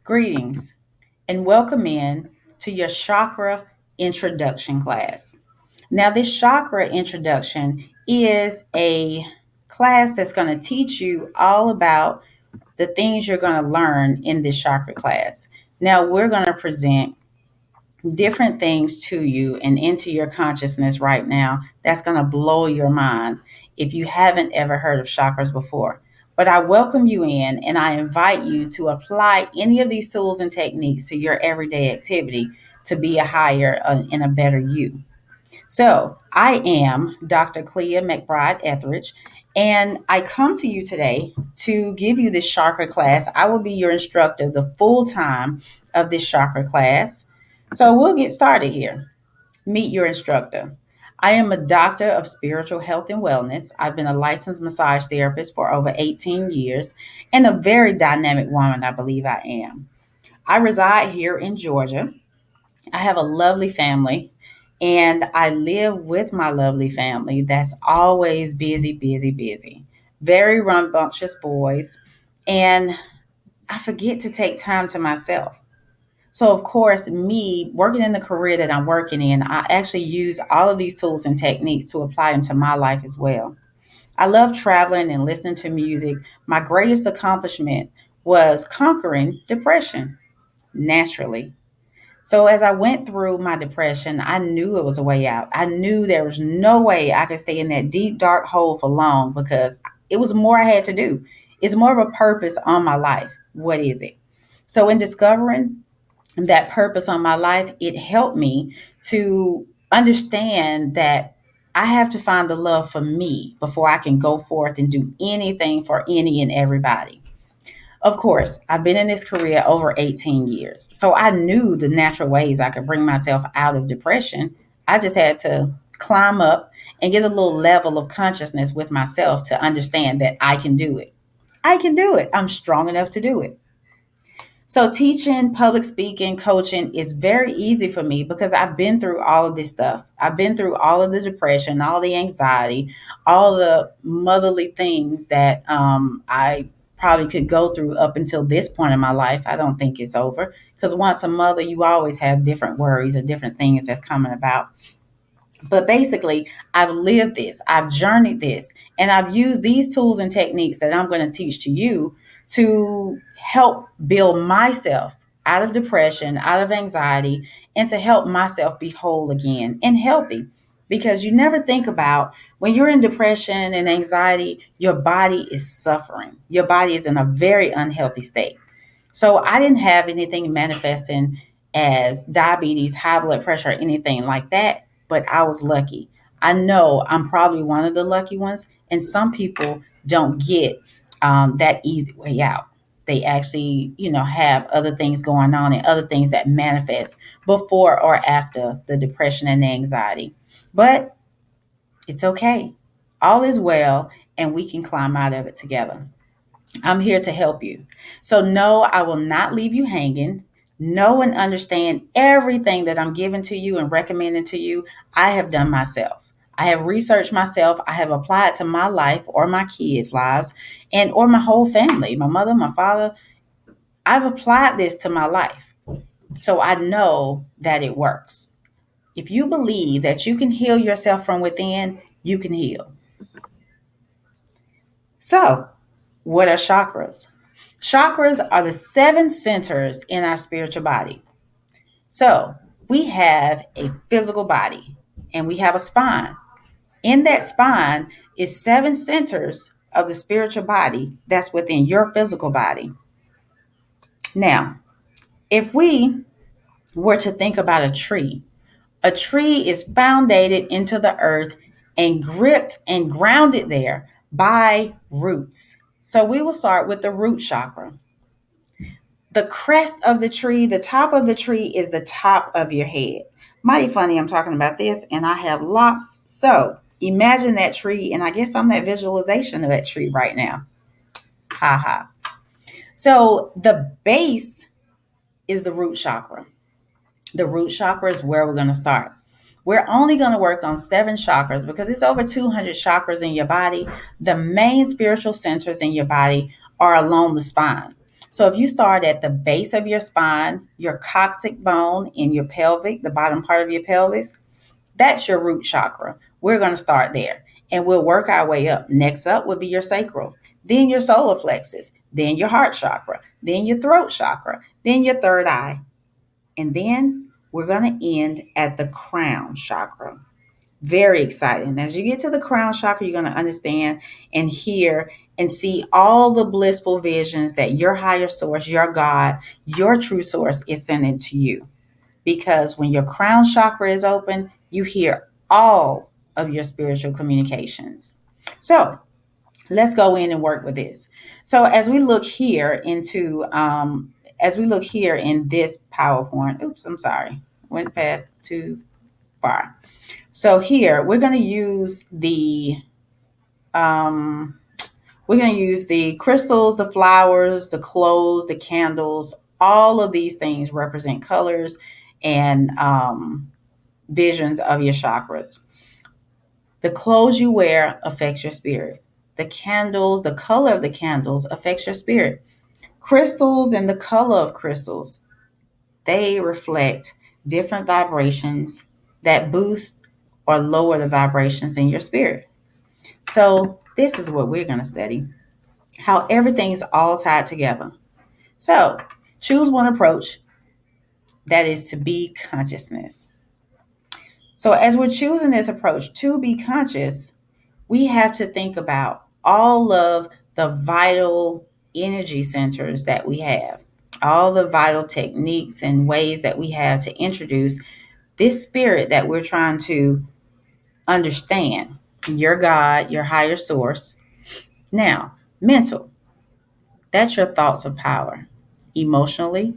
Greetings and welcome in to your chakra introduction class. Now, this chakra introduction is a class that's going to teach you all about the things you're going to learn in this chakra class. Now, we're going to present different things to you and into your consciousness right now that's going to blow your mind if you haven't ever heard of chakras before. But I welcome you in and I invite you to apply any of these tools and techniques to your everyday activity to be a higher and a better you. So, I am Dr. Clea McBride Etheridge, and I come to you today to give you this chakra class. I will be your instructor the full time of this chakra class. So, we'll get started here. Meet your instructor. I am a doctor of spiritual health and wellness. I've been a licensed massage therapist for over 18 years and a very dynamic woman, I believe I am. I reside here in Georgia. I have a lovely family and I live with my lovely family that's always busy, busy, busy. Very rambunctious boys. And I forget to take time to myself. So, of course, me working in the career that I'm working in, I actually use all of these tools and techniques to apply them to my life as well. I love traveling and listening to music. My greatest accomplishment was conquering depression naturally. So as I went through my depression, I knew it was a way out. I knew there was no way I could stay in that deep, dark hole for long because it was more I had to do. It's more of a purpose on my life. What is it? So in discovering that purpose on my life, it helped me to understand that I have to find the love for me before I can go forth and do anything for any and everybody. Of course, I've been in this career over 18 years. So I knew the natural ways I could bring myself out of depression. I just had to climb up and get a little level of consciousness with myself to understand that I can do it. I can do it. I'm strong enough to do it. So teaching, public speaking, coaching is very easy for me because I've been through all of this stuff. I've been through all of the depression, all the anxiety, all the motherly things that I probably could go through up until this point in my life. I don't think it's over because once a mother, you always have different worries or different things that's coming about. But basically, I've lived this, I've journeyed this, and I've used these tools and techniques that I'm going to teach to you to help build myself out of depression, out of anxiety, and to help myself be whole again and healthy. Because you never think about when you're in depression and anxiety, your body is suffering. Your body is in a very unhealthy state. So I didn't have anything manifesting as diabetes, high blood pressure, or anything like that, but I was lucky. I know I'm probably one of the lucky ones, and some people don't get that easy way out. They actually, have other things going on and other things that manifest before or after the depression and the anxiety. But it's okay. All is well, and we can climb out of it together. I'm here to help you. So, no, I will not leave you hanging. Know and understand everything that I'm giving to you and recommending to you. I have done myself. I have researched myself. I have applied to my life or my kids' lives and or my whole family, my mother, my father. I've applied this to my life. So I know that it works. If you believe that you can heal yourself from within, you can heal. So, what are chakras? Chakras are the seven centers in our spiritual body. So we have a physical body and we have a spine. In that spine is seven centers of the spiritual body that's within your physical body. Now, if we were to think about a tree is founded into the earth and gripped and grounded there by roots. So we will start with the root chakra. The crest of the tree, the top of the tree is the top of your head. Mighty funny, I'm talking about this, and I have locks. So imagine that tree, and I guess I'm that visualization of that tree right now. Ha ha. So the base is the root chakra. The root chakra is where we're going to start. We're only going to work on seven chakras because it's over 200 chakras in your body. The main spiritual centers in your body are along the spine. So if you start at the base of your spine, your coccyx bone in your pelvic, the bottom part of your pelvis, that's your root chakra. We're going to start there and we'll work our way up. Next up would be your sacral, then your solar plexus, then your heart chakra, then your throat chakra, then your third eye. And then we're going to end at the crown chakra. Very exciting. As you get to the crown chakra, you're going to understand and hear and see all the blissful visions that your higher source, your God, your true source is sending to you. Because when your crown chakra is open, you hear all of your spiritual communications. So let's go in and work with this. So as we look here in this PowerPoint, oops, I'm sorry, went fast too far. So here we're going to use um, the crystals, the flowers, the clothes, the candles. All of these things represent colors and visions of your chakras. The clothes you wear affects your spirit. The candles, the color of the candles affects your spirit. Crystals and the color of crystals, they reflect different vibrations that boost or lower the vibrations in your spirit. So this is what we're going to study, how everything's all tied together. So choose one approach, that is to be consciousness. So as we're choosing this approach to be conscious, we have to think about all of the vital energy centers that we have, all the vital techniques and ways that we have to introduce this spirit that we're trying to understand, your God, your higher source. Now, mental, that's your thoughts of power. Emotionally,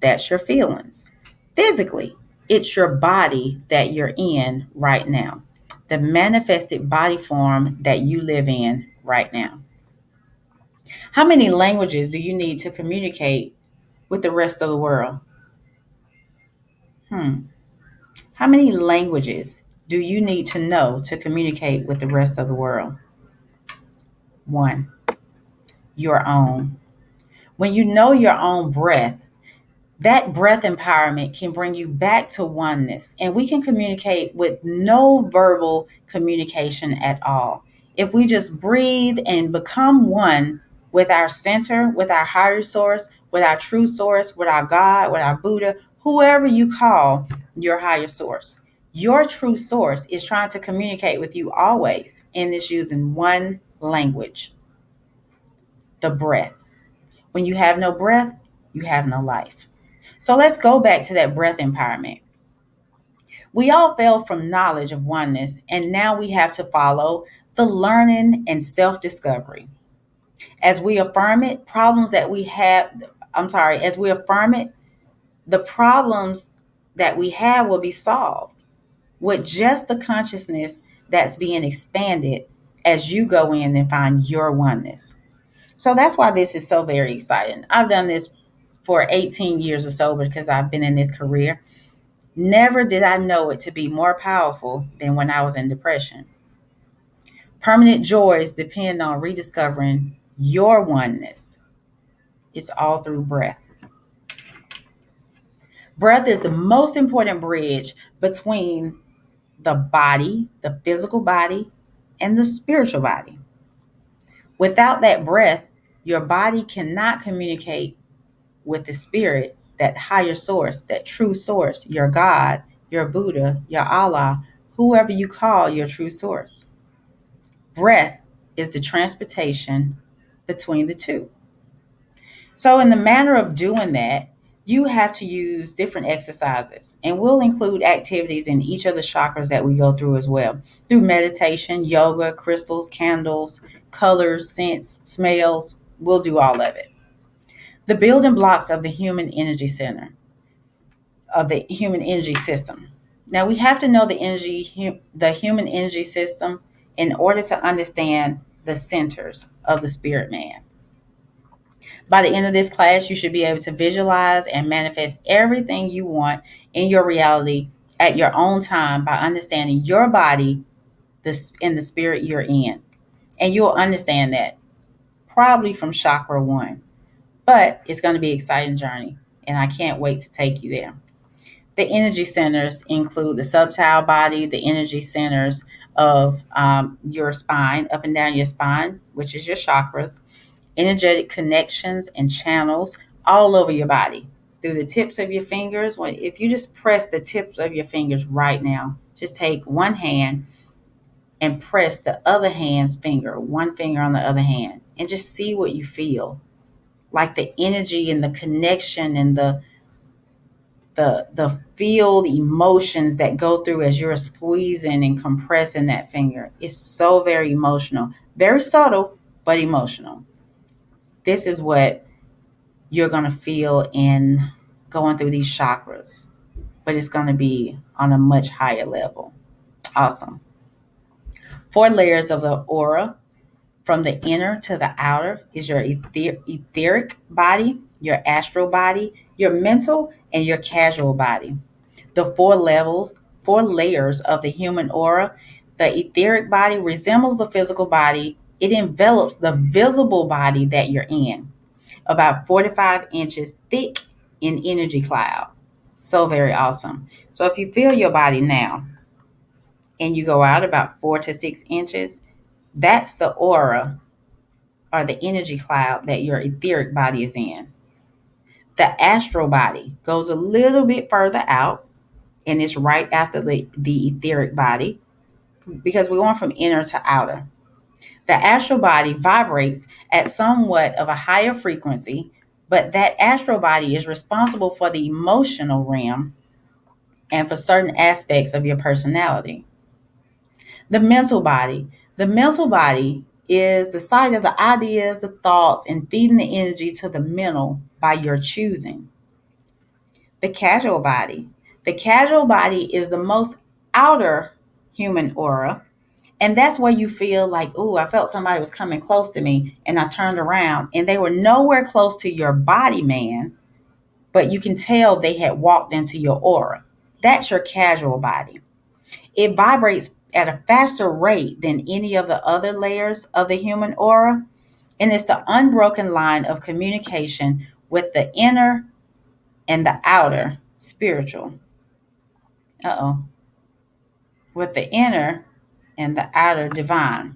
that's your feelings. Physically, it's your body that you're in right now, the manifested body form that you live in right now. How many languages do you need to communicate with the rest of the world? Hmm. How many languages do you need to know to communicate with the rest of the world? One, your own. When you know your own breath, that breath empowerment can bring you back to oneness, and we can communicate with no verbal communication at all. If we just breathe and become one with our center, with our higher source, with our true source, with our God, with our Buddha, whoever you call your higher source, your true source is trying to communicate with you always, and it's using one language, the breath. When you have no breath, you have no life. So let's go back to that breath empowerment. We all fell from knowledge of oneness, and now we have to follow the learning and self discovery. As we affirm it, as we affirm it, the problems that we have will be solved with just the consciousness that's being expanded as you go in and find your oneness. So that's why this is so very exciting. I've done this for 18 years or so because I've been in this career. Never did I know it to be more powerful than when I was in depression. Permanent joys depend on rediscovering your oneness. It's all through breath. Breath is the most important bridge between the body, the physical body, and the spiritual body. Without that breath, your body cannot communicate with the spirit, that higher source, that true source, your God, your Buddha, your Allah, whoever you call your true source. Breath is the transportation between the two. So, in the manner of doing that, you have to use different exercises, and we'll include activities in each of the chakras that we go through as well, through meditation, yoga, crystals, candles, colors, scents, smells. We'll do all of it. The building blocks of the human energy center, of the human energy system. Now we have to know the human energy system in order to understand the centers of the spirit man. By the end of this class, you should be able to visualize and manifest everything you want in your reality at your own time by understanding your body, and the spirit you're in. And you'll understand that probably from chakra 1. but it's going to be an exciting journey, and I can't wait to take you there. The energy centers include the subtile body, the energy centers of your spine, up and down your spine, which is your chakras, energetic connections and channels all over your body through the tips of your fingers. If you just press the tips of your fingers right now, just take one hand and press the other hand's finger, one finger on the other hand, and just see what you feel. Like the energy and the connection and the field emotions that go through as you're squeezing and compressing that finger. It's so very emotional, very subtle, but emotional. This is what you're going to feel in going through these chakras, but it's going to be on a much higher level. Awesome. 4 layers of the aura. From the inner to the outer is your etheric body, your astral body, your mental, and your casual body. The 4 layers of the human aura. The etheric body resembles the physical body. It envelops the visible body that you're in, about 45 inches thick in energy cloud. So very awesome. So if you feel your body now and you go out about 4 to 6 inches, that's the aura or the energy cloud that your etheric body is in. The astral body goes a little bit further out and it's right after the etheric body because we went from inner to outer. The astral body vibrates at somewhat of a higher frequency, but that astral body is responsible for the emotional realm and for certain aspects of your personality. The mental body. The mental body is the site of the ideas, the thoughts, and feeding the energy to the mental by your choosing. The casual body. The casual body is the most outer human aura. And that's where you feel like, oh, I felt somebody was coming close to me. And I turned around and they were nowhere close to your body, man. But you can tell they had walked into your aura. That's your casual body. It vibrates at a faster rate than any of the other layers of the human aura. And it's the unbroken line of communication with the inner and the outer spiritual. With the inner and the outer divine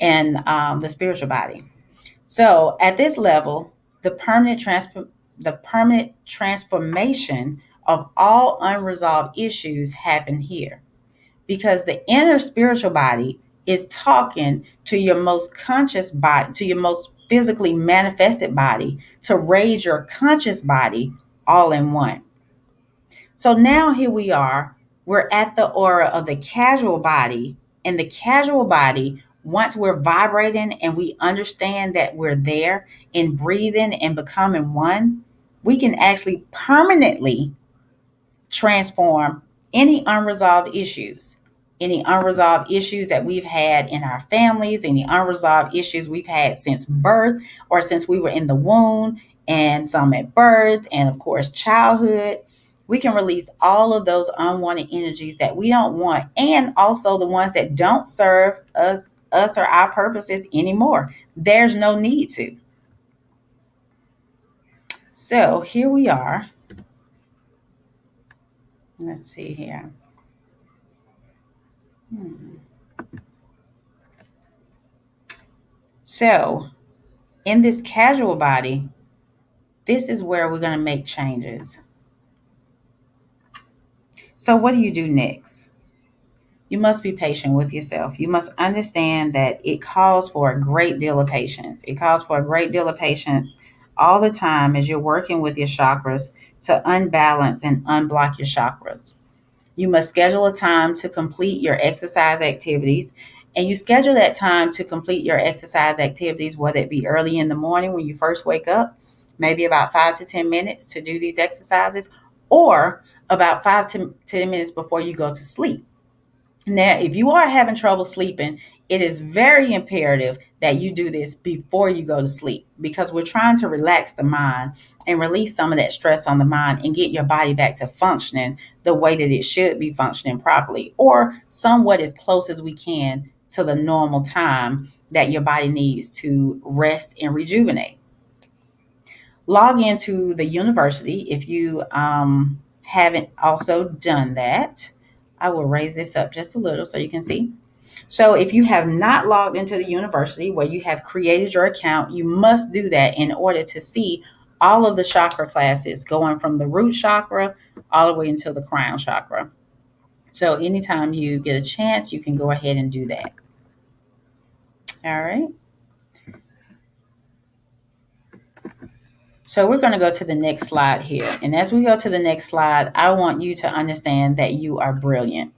and the spiritual body. So at this level, the permanent transformation of all unresolved issues happen here because the inner spiritual body is talking to your most conscious body, to your most physically manifested body, to raise your conscious body all in one. So now here we are, we're at the aura of the casual body, and the casual body, once we're vibrating and we understand that we're there and breathing and becoming one, we can actually permanently transform any unresolved issues. Any unresolved issues that we've had in our families, any unresolved issues we've had since birth or since we were in the womb, and some at birth, and of course, childhood. We can release all of those unwanted energies that we don't want, and also the ones that don't serve us or our purposes anymore. There's no need to. So here we are. Let's see here. So in this casual body, this is where we're going to make changes. So what do you do next? You must be patient with yourself. You must understand that it calls for a great deal of patience. It calls for a great deal of patience all the time as you're working with your chakras to unbalance and unblock your chakras. You must schedule a time to complete your exercise activities. And you schedule that time to complete your exercise activities, whether it be early in the morning when you first wake up, maybe about 5 to 10 minutes to do these exercises, or about 5 to 10 minutes before you go to sleep. Now, if you are having trouble sleeping, it is very imperative that you do this before you go to sleep because we're trying to relax the mind and release some of that stress on the mind and get your body back to functioning the way that it should be functioning properly, or somewhat as close as we can to the normal time that your body needs to rest and rejuvenate. log into the university if you haven't also done that. I will raise this up just a little so you can see. So if you have not logged into the university where you have created your account, you must do that in order to see all of the chakra classes going from the root chakra all the way into the crown chakra. So anytime you get a chance, you can go ahead and do that. All right. So we're going to go to the next slide here. And as we go to the next slide, I want you to understand that you are brilliant.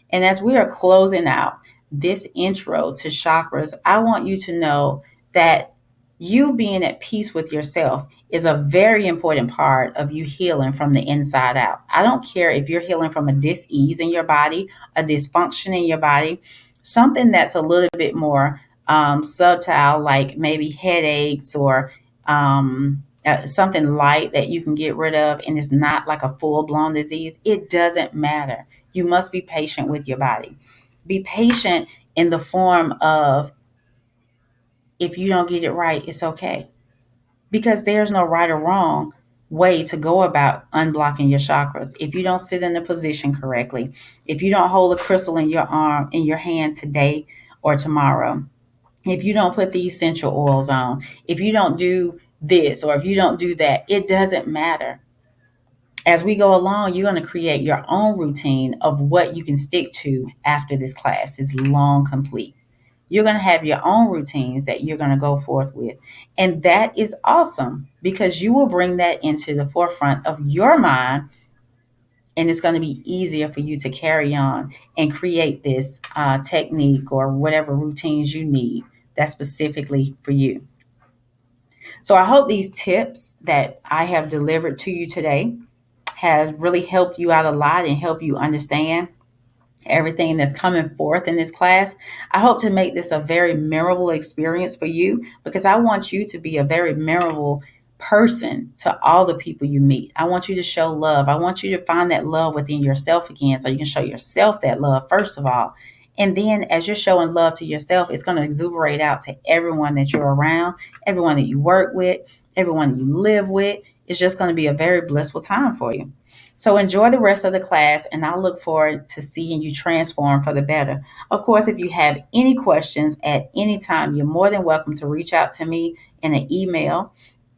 And as we are closing out this intro to chakras, I want you to know that you being at peace with yourself is a very important part of you healing from the inside out. I don't care if you're healing from a dis-ease in your body, a dysfunction in your body, something that's a little bit more subtle, like maybe headaches or something light that you can get rid of and it's not like a full-blown disease. It doesn't matter. You must be patient with your body. Be patient in the form of, if you don't get it right, it's okay. Because there's no right or wrong way to go about unblocking your chakras. If you don't sit in the position correctly, if you don't hold a crystal in your arm, in your hand today or tomorrow, if you don't put the essential oils on, if you don't do this or if you don't do that, it doesn't matter. As we go along, you're going to create your own routine of what you can stick to after this class is long complete. You're going to have your own routines that you're going to go forth with. And that is awesome because you will bring that into the forefront of your mind. And it's going to be easier for you to carry on and create this technique or whatever routines you need that's specifically for you. So I hope these tips that I have delivered to you today have really helped you out a lot and help you understand everything that's coming forth in this class. I hope to make this a very memorable experience for you because I want you to be a very memorable person to all the people you meet. I want you to show love. I want you to find that love within yourself again so you can show yourself that love first of all. And then as you're showing love to yourself, it's going to exuberate out to everyone that you're around, everyone that you work with, everyone you live with. It's just going to be a very blissful time for you. So enjoy the rest of the class, and I look forward to seeing you transform for the better. Of course, if you have any questions at any time, you're more than welcome to reach out to me in an email.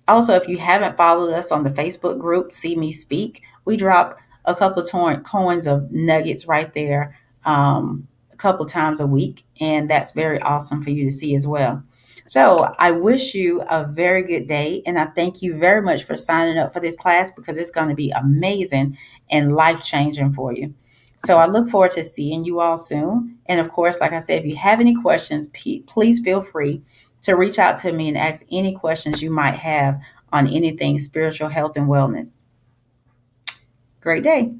Also, if you haven't followed us on the Facebook group, See Me Speak, we drop a couple of coins of nuggets right there a couple times a week, and that's very awesome for you to see as well. So I wish you a very good day, and I thank you very much for signing up for this class because it's going to be amazing and life-changing for you. So I look forward to seeing you all soon. And of course, like I said, if you have any questions, please feel free to reach out to me and ask any questions you might have on anything spiritual health and wellness. Great day.